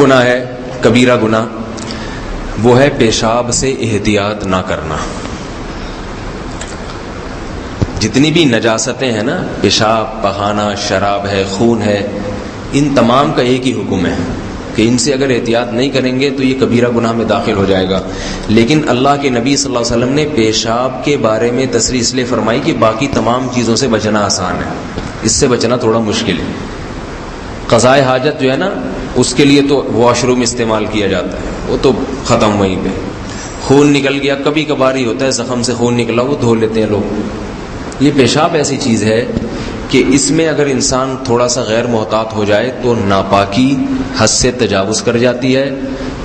گناہ ہے کبیرہ گناہ، وہ ہے پیشاب سے احتیاط نہ کرنا. جتنی بھی نجاستیں ہیں نا، پیشاب، پخانہ، شراب ہے، خون ہے، ان تمام کا ایک ہی حکم ہے کہ ان سے اگر احتیاط نہیں کریں گے تو یہ کبیرہ گناہ میں داخل ہو جائے گا. لیکن اللہ کے نبی صلی اللہ علیہ وسلم نے پیشاب کے بارے میں تصریح اس لیے فرمائی کہ باقی تمام چیزوں سے بچنا آسان ہے، اس سے بچنا تھوڑا مشکل ہے. قضائے حاجت جو ہے نا، اس کے لیے تو واش روم استعمال کیا جاتا ہے، وہ تو ختم وہیں پہ. خون نکل گیا، کبھی کبھار ہی ہوتا ہے زخم سے خون نکلا، وہ دھو لیتے ہیں لوگ. یہ پیشاب ایسی چیز ہے کہ اس میں اگر انسان تھوڑا سا غیر محتاط ہو جائے تو ناپاکی حد سے تجاوز کر جاتی ہے،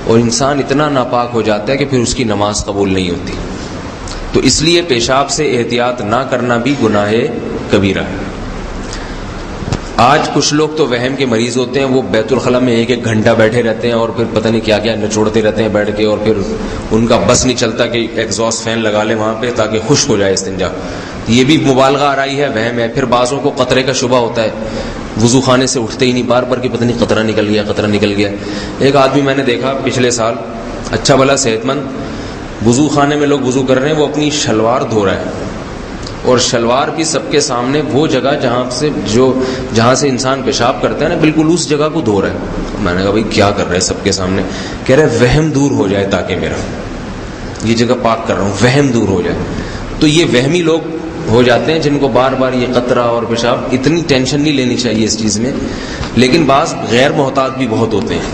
اور انسان اتنا ناپاک ہو جاتا ہے کہ پھر اس کی نماز قبول نہیں ہوتی. تو اس لیے پیشاب سے احتیاط نہ کرنا بھی گناہ کبیرہ ہے. آج کچھ لوگ تو وہم کے مریض ہوتے ہیں، وہ بیت الخلاء میں ایک ایک گھنٹہ بیٹھے رہتے ہیں اور پھر پتہ نہیں کیا کیا نچوڑتے رہتے ہیں بیٹھ کے، اور پھر ان کا بس نہیں چلتا کہ ایگزاسٹ فین لگا لیں وہاں پہ تاکہ خشک ہو جائے استنجا. یہ بھی مبالغہ آرائی ہے، وہم ہے. پھر بعضوں کو قطرے کا شبہ ہوتا ہے، وضو خانے سے اٹھتے ہی نہیں، بار بار کہ پتہ نہیں قطرہ نکل گیا قطرہ نکل گیا. ایک آدمی میں نے دیکھا پچھلے سال، اچھا بھلا صحت مند، وضو خانے میں لوگ وضو کر رہے ہیں، وہ اپنی شلوار دھو رہا ہے، اور شلوار بھی سب کے سامنے وہ جگہ جہاں سے انسان پیشاب کرتا ہے نا، بالکل اس جگہ کو دھو رہا ہے. میں نے کہا بھائی کیا کر رہے ہیں سب کے سامنے؟ کہہ رہے وہم دور ہو جائے تاکہ میرا یہ جگہ پاک کر رہا ہوں، وہم دور ہو جائے. تو یہ وہمی لوگ ہو جاتے ہیں جن کو بار بار یہ قطرہ اور پیشاب، اتنی ٹینشن نہیں لینی چاہیے اس چیز میں. لیکن بعض غیر محتاط بھی بہت ہوتے ہیں.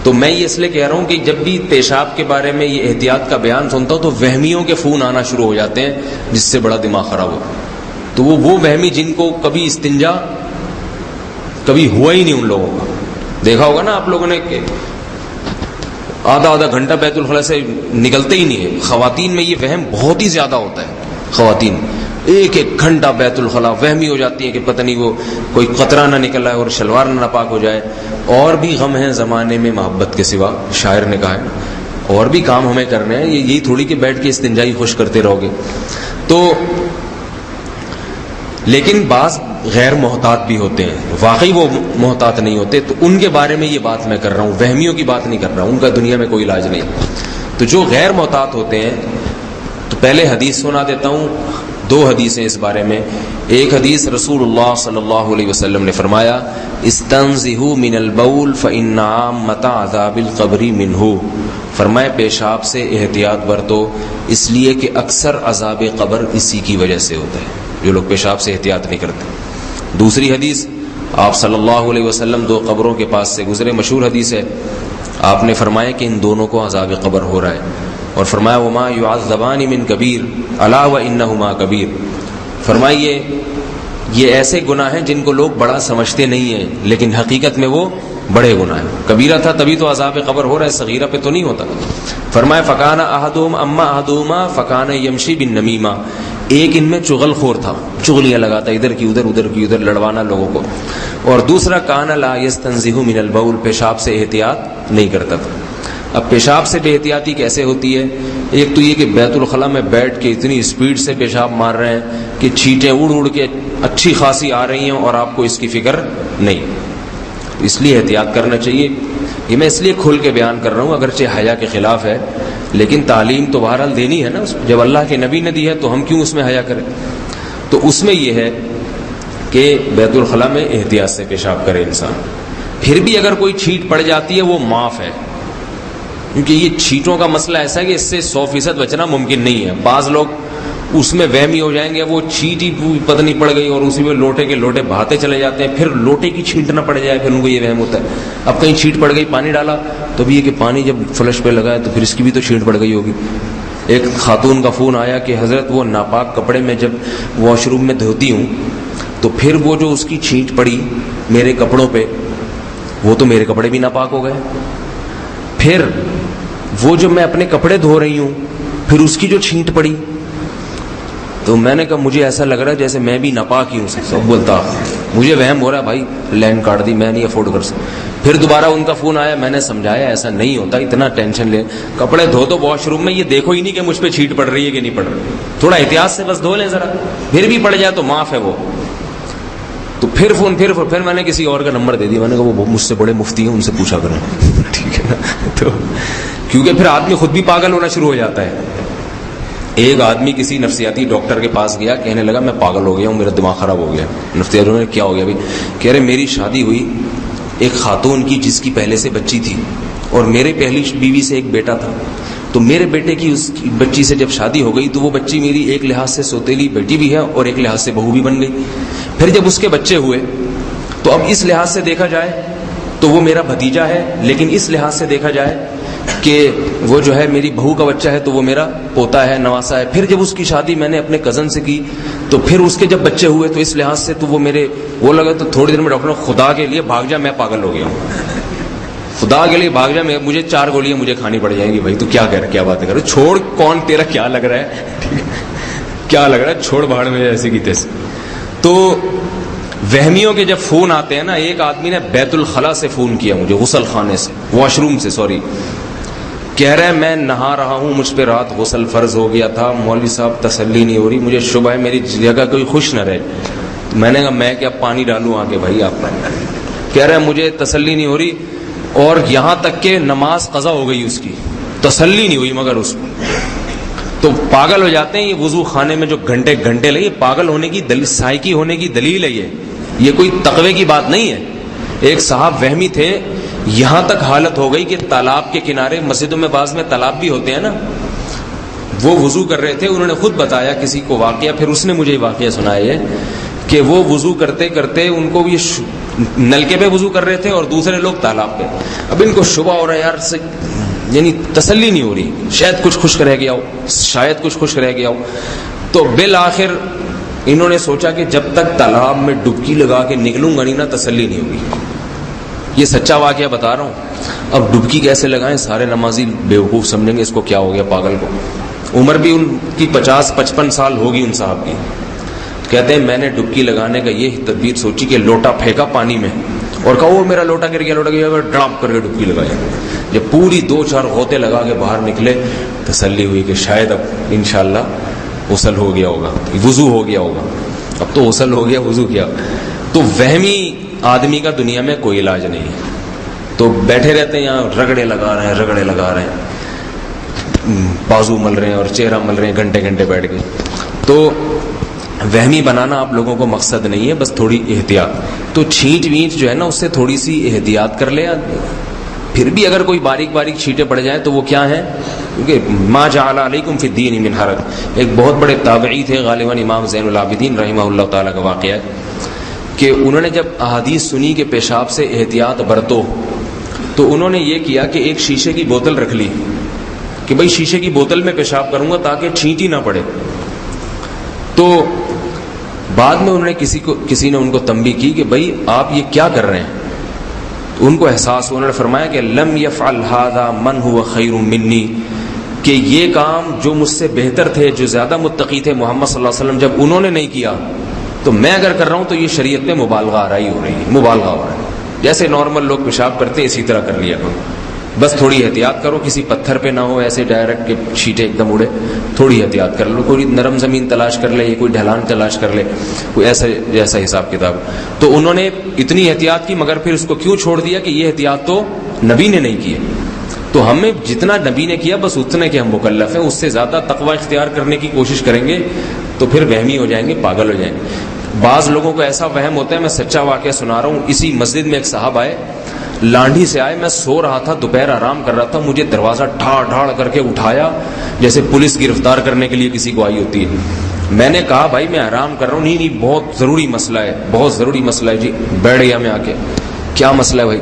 تو میں یہ اس لیے کہہ رہا ہوں کہ جب بھی پیشاب کے بارے میں یہ احتیاط کا بیان سنتا ہوں تو وہمیوں کے فون آنا شروع ہو جاتے ہیں، جس سے بڑا دماغ خراب ہو. تو وہ وہمی جن کو کبھی استنجا کبھی ہوا ہی نہیں، ان لوگوں کا دیکھا ہوگا نا آپ لوگوں نے کہ آدھا گھنٹہ بیت الخلاء سے نکلتے ہی نہیں ہے. خواتین میں یہ وہم بہت ہی زیادہ ہوتا ہے. خواتین ایک گھنٹہ بیت الخلاء وہمی ہو جاتی ہے کہ پتہ نہیں وہ کوئی قطرہ نہ نکل رہا ہے اور شلوار نہ ناپاک ہو جائے. اور بھی غم ہیں زمانے میں محبت کے سوا، شاعر نے کہا ہے، اور بھی کام ہمیں کرنے ہیں. یہی تھوڑی کہ بیٹھ کے استنجائی خوش کرتے رہو گے. تو لیکن بعض غیر محتاط بھی ہوتے ہیں، واقعی وہ محتاط نہیں ہوتے، تو ان کے بارے میں یہ بات میں کر رہا ہوں، وہمیوں کی بات نہیں کر رہا ہوں. ان کا دنیا میں کوئی علاج نہیں. تو جو غیر محتاط ہوتے ہیں، تو پہلے حدیث سنا دیتا ہوں. 2 حدیثیں اس بارے میں. ایک حدیث رسول اللہ صلی اللہ علیہ وسلم نے فرمایا، استنزہوا من البول فإن عامۃ عذاب القبر منہ. فرمایا پیشاب سے احتیاط برتو، اس لیے کہ اکثر عذاب قبر اسی کی وجہ سے ہوتا ہے، جو لوگ پیشاب سے احتیاط نہیں کرتے. دوسری حدیث، آپ صلی اللہ علیہ وسلم 2 قبروں کے پاس سے گزرے، مشہور حدیث ہے. آپ نے فرمایا کہ ان دونوں کو عذاب قبر ہو رہا ہے، اور فرمایا وما يعذبان من کبیر الا وانہما کبیر. فرمائیے یہ ایسے گناہ ہیں جن کو لوگ بڑا سمجھتے نہیں ہیں، لیکن حقیقت میں وہ بڑے گناہ ہیں. کبیرہ تھا تبھی تو عذاب قبر ہو رہا ہے، صغیرہ پہ تو نہیں ہوتا. فرمایا فکان احدہم اما احدہما فکان یمشی بالنمیمہ. ایک ان میں چغل خور تھا، چغلیاں لگاتا، ادھر کی ادھر ادھر کی ادھر، لڑوانا لوگوں کو. اور دوسرا کان لا یستنزہ من البول، پیشاب سے احتیاط نہیں کرتا تھا. اب پیشاب سے بے احتیاطی کیسے ہوتی ہے؟ ایک تو یہ کہ بیت الخلاء میں بیٹھ کے اتنی اسپیڈ سے پیشاب مار رہے ہیں کہ چھینٹیں اڑ کے اچھی خاصی آ رہی ہیں اور آپ کو اس کی فکر نہیں. اس لیے احتیاط کرنا چاہیے. یہ میں اس لیے کھل کے بیان کر رہا ہوں، اگرچہ حیا کے خلاف ہے، لیکن تعلیم تو بہرحال دینی ہے نا. جب اللہ کے نبی نے دی ہے تو ہم کیوں اس میں حیا کریں؟ تو اس میں یہ ہے کہ بیت الخلاء میں احتیاط سے پیشاب کرے انسان. پھر بھی اگر کوئی چھینٹ پڑ جاتی ہے وہ معاف ہے، کیونکہ یہ چھینٹوں کا مسئلہ ایسا ہے کہ اس سے 100% بچنا ممکن نہیں ہے. بعض لوگ اس میں وہمی ہو جائیں گے، وہ چھینٹ ہی پتہ نہیں پڑ گئی اور اسی میں لوٹے کے لوٹے بہاتے چلے جاتے ہیں، پھر لوٹے کی چھینٹ نہ پڑ جائے، پھر ان کو یہ وہم ہوتا ہے. اب کہیں چھینٹ پڑ گئی، پانی ڈالا تو بھی یہ کہ پانی جب فلش پہ لگا ہے تو پھر اس کی بھی تو چھینٹ پڑ گئی ہوگی. ایک خاتون کا فون آیا کہ حضرت وہ ناپاک کپڑے میں جب واش روم میں دھوتی ہوں تو پھر وہ جو اس کی چھینٹ پڑی میرے کپڑوں پہ، وہ تو میرے کپڑے بھی ناپاک ہو گئے. پھر وہ جو میں اپنے کپڑے دھو رہی ہوں پھر اس کی جو چھینٹ پڑی، تو میں نے کہا مجھے ایسا لگ رہا ہے جیسے میں بھی ناپاک ہی ہوں. سب بولتا مجھے وہم ہو رہا ہے بھائی لین کاٹ دی، میں نہیں افورڈ کر سکتا. پھر دوبارہ ان کا فون آیا، میں نے سمجھایا ایسا نہیں ہوتا، اتنا ٹینشن لے، کپڑے دھو تو واش روم میں، یہ دیکھو ہی نہیں کہ مجھ پہ چھینٹ پڑ رہی ہے کہ نہیں پڑ رہی، تھوڑا احتیاط سے بس دھو لیں ذرا، پھر بھی پڑ جائے تو معاف ہے وہ. تو پھر میں نے کسی اور کا نمبر دے دیا، میں نے کہا وہ مجھ سے بڑے مفتی ہیں، ان سے پوچھا کریں. تو کیونکہ پھر آدمی خود بھی پاگل ہونا شروع ہو جاتا ہے. ایک آدمی کسی نفسیاتی ڈاکٹر کے پاس گیا, کہنے لگا میں پاگل ہو گیا ہوں, میرا دماغ خراب ہو گیا. نفسیاتیوں نے کیا ہو گیا بھائی؟ کہہ رہے میری شادی ہوئی ایک خاتون کی جس کی پہلے سے بچی تھی, اور میرے پہلی بیوی سے ایک بیٹا تھا. تو میرے بیٹے کی اس کی بچی سے جب شادی ہو گئی تو وہ بچی میری ایک لحاظ سے سوتیلی بیٹی بھی ہے اور ایک لحاظ سے بہو بھی بن گئی. پھر جب اس کے بچے ہوئے تو اب اس لحاظ سے دیکھا جائے تو وہ میرا بھتیجا ہے, لیکن اس لحاظ سے دیکھا جائے کہ وہ جو ہے میری بہو کا بچہ ہے تو وہ میرا پوتا ہے, نواسا ہے. پھر جب اس کی شادی میں نے اپنے کزن سے کی تو پھر اس کے جب بچے ہوئے تو اس لحاظ سے تو وہ میرے وہ لگا. تو تھوڑی دیر میں ڈاکٹر نے خدا کے لیے بھاگ جا, میں پاگل ہو گیا ہوں, خدا کے لیے بھاگ جا, مجھے 4 گولیاں مجھے کھانی پڑ جائیں گی. بھائی تو کیا باتیں کرو, چھوڑ, کون تیرا کیا لگ رہا ہے, کیا لگ رہا ہے, چھوڑ بھاڑ میں ایسے کی تیسے. تو وہمیوں کے جب فون آتے ہیں نا, ایک آدمی نے بیت الخلا سے فون کیا مجھے, غسل خانے سے, واش روم سے سوری, کہہ رہے میں نہا رہا ہوں, مجھ پہ رات غسل فرض ہو گیا تھا, مولوی صاحب تسلی نہیں ہو رہی, مجھے شبہ ہے میری جگہ کوئی خوش نہ رہے. میں نے کہا میں کیا پانی ڈالوں آ کے بھائی آپ. کہہ رہے مجھے تسلی نہیں ہو رہی, اور یہاں تک کہ نماز قضا ہو گئی, اس کی تسلی نہیں ہوئی مگر اس کو. تو پاگل ہو جاتے ہیں. یہ وضو خانے میں جو گھنٹے گھنٹے لگے, پاگل ہونے کی سائیکی ہونے کی دلیل ہے یہ کوئی تقوی کی بات نہیں ہے. ایک صاحب وہمی تھے, یہاں تک حالت ہو گئی کہ تالاب کے کنارے, مسجدوں میں بعض میں تالاب بھی ہوتے ہیں نا, وہ وضو کر رہے تھے. انہوں نے خود بتایا کسی کو واقعہ, پھر اس نے مجھے واقعہ سنایا کہ وہ وضو کرتے کرتے ان کو یہ نلکے پہ وضو کر رہے تھے اور دوسرے لوگ تالاب پہ. اب ان کو شبہ ہو رہا ہے یار, یعنی تسلی نہیں ہو رہی, شاید کچھ خشک رہ گیا ہو, شاید کچھ خشک رہ گیا ہو. تو بالآخر انہوں نے سوچا کہ جب تک تالاب میں ڈبکی لگا کے نکلوں گا نہیں نا, تسلی نہیں ہوگی. یہ سچا واقعہ بتا رہا ہوں. اب ڈبکی کیسے لگائیں, سارے نمازی بیوقوف سمجھیں گے اس کو کیا ہو گیا پاگل کو. عمر بھی ان کی 50-55 سال ہوگی ان صاحب کی. کہتے ہیں میں نے ڈبکی لگانے کا یہ تدبیر سوچی کہ لوٹا پھینکا پانی میں اور کہا وہ میرا لوٹا گر گیا, ڈراپ کر کے ڈبکی لگایا. جب پوری 2-4 غوطے لگا کے باہر نکلے, تسلی ہوئی کہ شاید اب انشاءاللہ غسل ہو گیا ہوگا, وضو ہو گیا ہوگا. اب تو غسل ہو گیا, وضو کیا. تو وہمی آدمی کا دنیا میں کوئی علاج نہیں ہے. تو بیٹھے رہتے ہیں یہاں, رگڑے لگا رہے ہیں, بازو مل رہے ہیں اور چہرہ مل رہے ہیں گھنٹے گھنٹے بیٹھ کے. تو وہمی بنانا آپ لوگوں کو مقصد نہیں ہے, بس تھوڑی احتیاط. تو چھینٹ وینٹ جو ہے نا, اس سے تھوڑی سی احتیاط کر لے. پھر بھی اگر کوئی باریک باریک چھینٹیں پڑ جائیں تو وہ کیا ہیں, کیونکہ ما جعل علیکم فی الدین من حرج. ایک بہت بڑے تابعی تھے, غالباً امام زین العابدین رحمہ اللہ تعالیٰ کا واقعہ ہے کہ انہوں نے جب احادیث سنی کہ پیشاب سے احتیاط برتو, تو انہوں نے یہ کیا کہ ایک شیشے کی بوتل رکھ لی کہ بھائی شیشے کی بوتل میں پیشاب کروں گا تاکہ چھینٹ ہی نہ پڑے. تو بعد میں انہوں نے کسی نے ان کو تنبیہ کی کہ بھائی آپ یہ کیا کر رہے ہیں. ان کو احساس ہوا, انہوں نے فرمایا کہ لم یفعل ھذا من هو خیر منی, کہ یہ کام جو مجھ سے بہتر تھے, جو زیادہ متقی تھے, محمد صلی اللہ علیہ وسلم, جب انہوں نے نہیں کیا تو میں اگر کر رہا ہوں تو یہ شریعت میں مبالغہ آرائی ہو رہی ہے, مبالغہ ہو رہا ہے. جیسے نارمل لوگ پیشاب کرتے ہیں اسی طرح کر لیا کرو, بس تھوڑی احتیاط کرو, کسی پتھر پہ نہ ہو ایسے ڈائریکٹ کہ چھینٹے ایک دم اڑے, تھوڑی احتیاط کر لو, کوئی نرم زمین تلاش کر لے, یا کوئی ڈھلان تلاش کر لے, کوئی ایسا جیسا حساب کتاب. تو انہوں نے اتنی احتیاط کی, مگر پھر اس کو کیوں چھوڑ دیا کہ یہ احتیاط تو نبی نے نہیں کی. تو ہمیں جتنا نبی نے کیا بس اتنے کے ہم مکلف ہیں, اس سے زیادہ تقوی اختیار کرنے کی کوشش کریں گے تو پھر وہمی ہو جائیں گے, پاگل ہو جائیں گے. بعض لوگوں کو ایسا وہم ہوتا ہے, میں سچا واقعہ سنا رہا ہوں. اسی مسجد میں ایک صاحب آئے, لانڈھی سے آئے, میں سو رہا تھا, دوپہر آرام کر رہا تھا, مجھے دروازہ ڈھاڑ کر کے اٹھایا جیسے پولیس گرفتار کرنے کے لیے کسی کو آئی ہوتی ہے. میں نے کہا بھائی میں آرام کر رہا ہوں. نہیں بہت ضروری مسئلہ ہے, بہت ضروری مسئلہ ہے. جی بیٹھ گیا میں آ کے. کیا مسئلہ ہے بھائی؟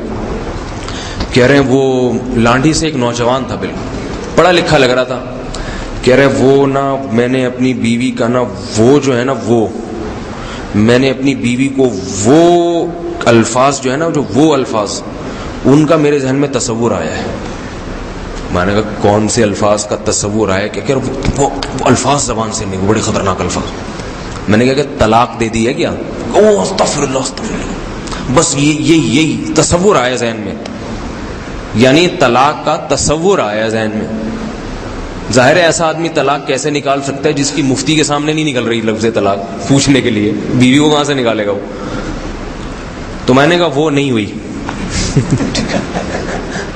کہہ رہے ہیں وہ لانڈھی سے ایک نوجوان تھا, بالکل پڑھا لکھا لگ رہا تھا. کہہ رہے وہ نا میں نے اپنی بیوی کا نا وہ جو ہے نا میں نے اپنی بیوی کو وہ الفاظ جو ہے نا, جو وہ الفاظ ان کا میرے ذہن میں تصور آیا ہے. میں نے کہا کون سے الفاظ کا تصور آیا؟ کہ وہ الفاظ زبان سے نہیں, وہ بڑے خطرناک الفاظ. میں نے کہا کہ طلاق دے دی ہے کیا؟ استغفر اللہ. بس یہی تصور آیا ذہن میں, یعنی طلاق کا تصور آیا ذہن میں. ظاہر ہے ایسا آدمی طلاق کیسے نکال سکتا ہے جس کی مفتی کے سامنے نہیں نکل رہی لفظ طلاق پوچھنے کے لیے, بیوی کو کہاں سے نکالے گا وہ؟ تو میں نے کہا وہ نہیں ہوئی.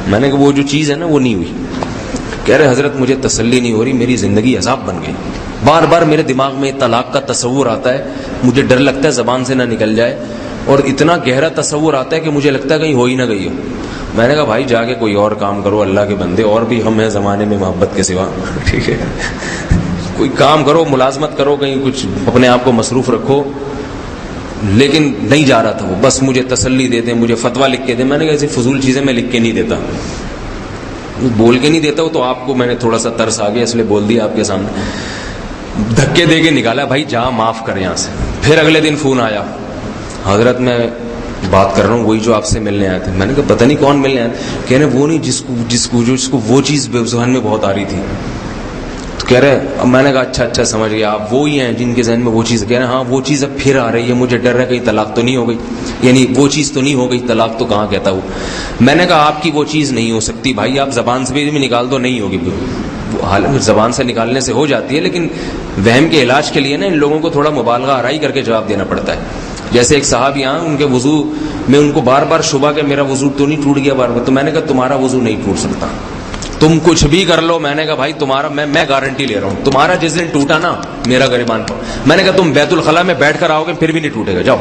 میں نے کہا وہ جو چیز ہے نا وہ نہیں ہوئی. کہہ رہے حضرت مجھے تسلی نہیں ہو رہی, میری زندگی عذاب بن گئی, بار بار میرے دماغ میں طلاق کا تصور آتا ہے, مجھے ڈر لگتا ہے زبان سے نہ نکل جائے, اور اتنا گہرا تصور آتا ہے کہ مجھے لگتا ہے کہیں ہو ہی نہ گئی ہو. میں نے کہا بھائی جا کے کوئی اور کام کرو, اللہ کے بندے, اور بھی ہم ہیں زمانے میں محبت کے سوا, ٹھیک ہے, کوئی کام کرو, ملازمت کرو, کہیں کچھ اپنے آپ کو مصروف رکھو. لیکن نہیں جا رہا تھا وہ, بس مجھے تسلی دے دیں, مجھے فتویٰ لکھ کے دیں. میں نے کہا ایسی فضول چیزیں میں لکھ کے نہیں دیتا, بول کے نہیں دیتا ہوں, تو آپ کو میں نے تھوڑا سا ترس آ گیا اس لیے بول دیا آپ کے سامنے. دھکے دے کے نکالا, بھائی جا معاف کر یہاں سے. پھر اگلے دن فون آیا, حضرت میں بات کر رہا ہوں وہی جو آپ سے ملنے آئے تھے. میں نے کہا پتہ نہیں کون ملنے آئے تھے. کہہ رہے وہ نہیں جس کو وہ چیز ذہن میں بہت آ رہی تھی. تو کہہ رہے, اب میں نے کہا اچھا سمجھ گیا, آپ وہی ہیں جن کے ذہن میں وہ چیز. کہہ رہے ہاں وہ چیز اب پھر آ رہی ہے, مجھے ڈر ہے کہیں طلاق تو نہیں ہو گئی, یعنی وہ چیز تو نہیں ہو گئی, طلاق تو کہاں کہتا وہ. میں نے کہا آپ کی وہ چیز نہیں ہو سکتی بھائی, آپ زبان سے بھی نکال دو, نہیں ہوگی. حالانکہ زبان سے نکالنے سے ہو جاتی ہے, لیکن وہم کے علاج کے لیے نا ان لوگوں کو تھوڑا مبالغہ آرائی کر کے جواب دینا پڑتا ہے. جیسے ایک صاحب یہاں, ان کے وضو میں ان کو بار بار شبہ کہ میرا وضو تو نہیں ٹوٹ گیا بار بار. تو میں نے کہا تمہارا وضو نہیں ٹوٹ سکتا, تم کچھ بھی کر لو. میں نے کہا بھائی تمہارا میں گارنٹی لے رہا ہوں, تمہارا جس دن ٹوٹا نا میرا گریبان پر, میں نے کہا تم بیت الخلا میں بیٹھ کر آؤ گے پھر بھی نہیں ٹوٹے گا, جاؤ.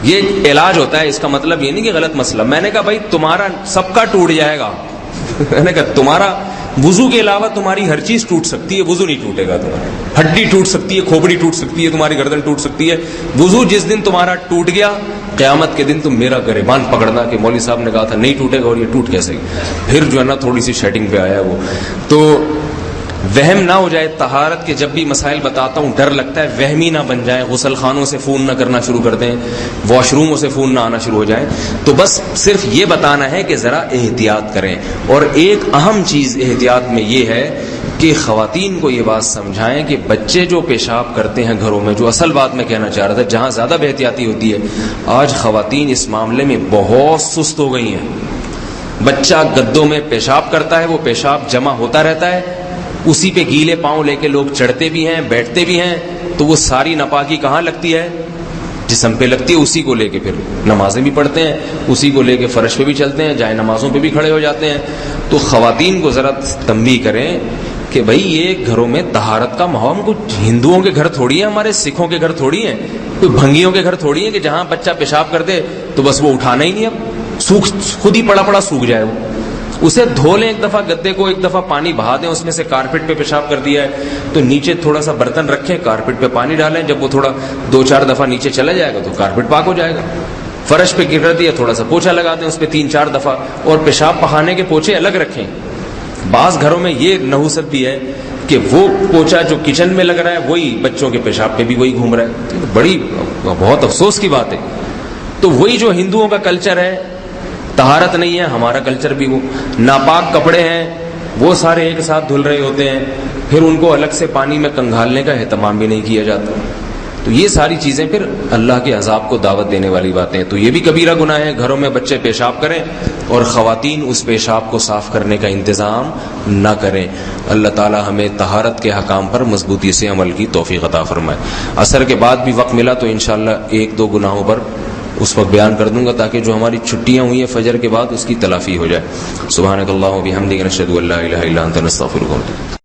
یہ علاج ہوتا ہے, اس کا مطلب یہ نہیں کہ غلط مسئلہ. میں نے کہا بھائی تمہارا سب کا ٹوٹ جائے گا. میں نے کہا تمہارا وضو کے علاوہ تمہاری ہر چیز ٹوٹ سکتی ہے, وضو نہیں ٹوٹے گا تمہارا. ہڈی ٹوٹ سکتی ہے, کھوپڑی ٹوٹ سکتی ہے, تمہاری گردن ٹوٹ سکتی ہے, وضو جس دن تمہارا ٹوٹ گیا قیامت کے دن تم میرا گریبان پکڑنا کہ مولوی صاحب نے کہا تھا نہیں ٹوٹے گا, اور یہ ٹوٹ کیسے گا. پھر جو ہے نا تھوڑی سی شیٹنگ پہ آیا وہ. تو وہم نہ ہو جائے. طہارت کے جب بھی مسائل بتاتا ہوں ڈر لگتا ہے وہمی نہ بن جائیں, غسل خانوں سے فون نہ کرنا شروع کر دیں, واش روموں سے فون نہ آنا شروع ہو جائیں. تو بس صرف یہ بتانا ہے کہ ذرا احتیاط کریں. اور ایک اہم چیز احتیاط میں یہ ہے کہ خواتین کو یہ بات سمجھائیں کہ بچے جو پیشاب کرتے ہیں گھروں میں, جو اصل بات میں کہنا چاہ رہا تھا, جہاں زیادہ بے احتیاطی ہوتی ہے, آج خواتین اس معاملے میں بہت سست ہو گئی ہیں. بچہ گدوں میں پیشاب کرتا ہے, وہ پیشاب جمع ہوتا رہتا ہے, اسی پہ گیلے پاؤں لے کے لوگ چڑھتے بھی ہیں, بیٹھتے بھی ہیں, تو وہ ساری ناپاکی کہاں لگتی ہے, جسم پہ لگتی ہے. اسی کو لے کے پھر نمازیں بھی پڑھتے ہیں, اسی کو لے کے فرش پہ بھی چلتے ہیں, جائے نمازوں پہ بھی کھڑے ہو جاتے ہیں. تو خواتین کو ذرا تنبیہ کریں کہ بھائی یہ گھروں میں طہارت کا ماحول, کچھ ہندوؤں کے گھر تھوڑی ہے, ہمارے سکھوں کے گھر تھوڑی ہیں, کوئی بھنگیوں کے گھر تھوڑی ہے کہ جہاں بچہ پیشاب کر دے تو بس وہ اٹھانا ہی نہیں, اب خود ہی پڑا سوکھ جائے. وہ اسے دھو لیں ایک دفعہ, گدے کو ایک دفعہ پانی بہا دیں, اس میں سے کارپیٹ پہ پیشاب کر دیا ہے تو نیچے تھوڑا سا برتن رکھیں, کارپیٹ پہ پانی ڈالیں, جب وہ تھوڑا 2-4 دفعہ نیچے چلا جائے گا تو کارپیٹ پاک ہو جائے گا. فرش پہ گر دیا, تھوڑا سا پوچھا لگا دیں اس پہ 3-4 دفعہ, اور پیشاب پخانے کے پوچھے الگ رکھیں. بعض گھروں میں یہ نحوست بھی ہے کہ وہ پوچھا جو کچن میں لگ رہا ہے وہی بچوں کے پیشاب پہ بھی وہی گھوم رہا ہے. بڑی بہت افسوس کی بات ہے. تو وہی جو ہندوؤں کا کلچر ہے, طہارت نہیں ہے, ہمارا کلچر بھی وہ ناپاک کپڑے ہیں وہ سارے ایک ساتھ دھل رہے ہوتے ہیں, پھر ان کو الگ سے پانی میں کنگھالنے کا اہتمام بھی نہیں کیا جاتا. تو یہ ساری چیزیں پھر اللہ کے عذاب کو دعوت دینے والی باتیں ہیں. تو یہ بھی کبیرہ گناہ ہے, گھروں میں بچے پیشاب کریں اور خواتین اس پیشاب کو صاف کرنے کا انتظام نہ کریں. اللہ تعالی ہمیں طہارت کے حکام پر مضبوطی سے عمل کی توفیق عطا فرمائے. عصر کے بعد بھی وقت ملا تو انشاءاللہ 1-2 گناہوں پر اس وقت بیان کر دوں گا تاکہ جو ہماری چھٹیاں ہوئی ہیں فجر کے بعد اس کی تلافی ہو جائے. سبحانک اللہم و بحمدک نشہد ان لا الہ الا انت نستغفرک.